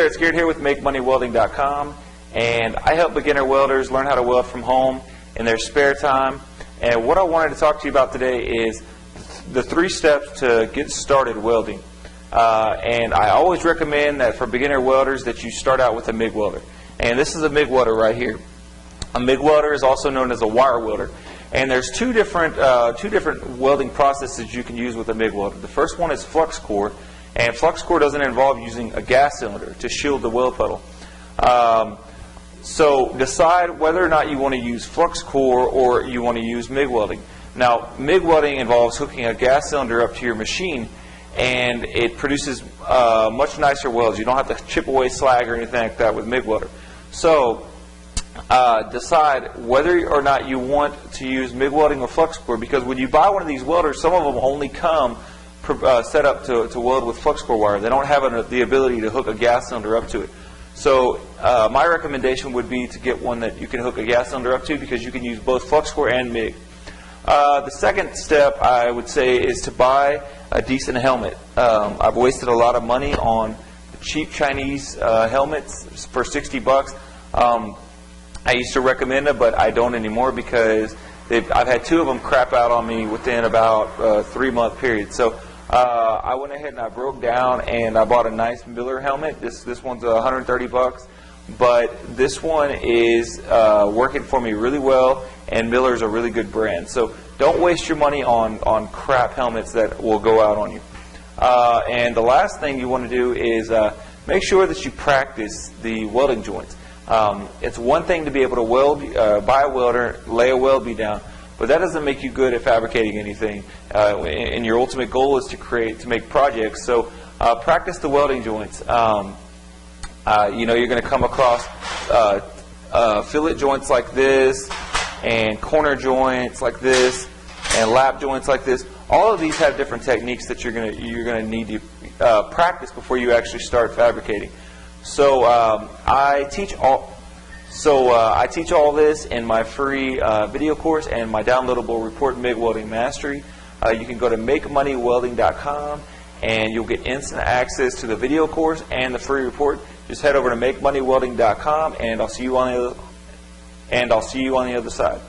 there, it's Garrett here with MakeMoneyWelding.com, and I help beginner welders learn how to weld from home in their spare time. And what I wanted to talk to you about today is the 3 steps to get started welding. And I always recommend that for beginner welders that you start out with a MIG welder. And this is a MIG welder right here. A MIG welder is also known as a wire welder. And there's two different welding processes you can use with a MIG welder. The first one is flux core, and flux core doesn't involve using a gas cylinder to shield the weld puddle. So decide whether or not you want to use flux core or you want to use MIG welding. Now, MIG welding involves hooking a gas cylinder up to your machine, and it produces much nicer welds. You don't have to chip away slag or anything like that with MIG welder. So decide whether or not you want to use MIG welding or flux core, because when you buy one of these welders, some of them only come set up to weld with flux core wire. They don't have the ability to hook a gas cylinder up to it. So my recommendation would be to get one that you can hook a gas cylinder up to, because you can use both flux core and MIG. The second step, I would say, is to buy a decent helmet. I've wasted a lot of money on cheap Chinese helmets for 60 bucks. I used to recommend them, but I don't anymore, because I've had 2 of them crap out on me within about a 3-month period. So I went ahead and I broke down and I bought a nice Miller helmet. This one's 130 bucks, but this one is working for me really well, and Miller's a really good brand. So don't waste your money on crap helmets that will go out on you. And the last thing you want to do is make sure that you practice the welding joints. It's one thing to be able to weld, buy a welder, lay a weld bead down, but that doesn't make you good at fabricating anything. And your ultimate goal is to make projects. So practice the welding joints. You know, you're going to come across fillet joints like this, and corner joints like this, and lap joints like this. All of these have different techniques that you're going to need to practice before you actually start fabricating. So I teach all this in my free video course and my downloadable report, MIG Welding Mastery. You can go to MakeMoneyWelding.com and you'll get instant access to the video course and the free report. Just head over to MakeMoneyWelding.com, and I'll see you on the other side.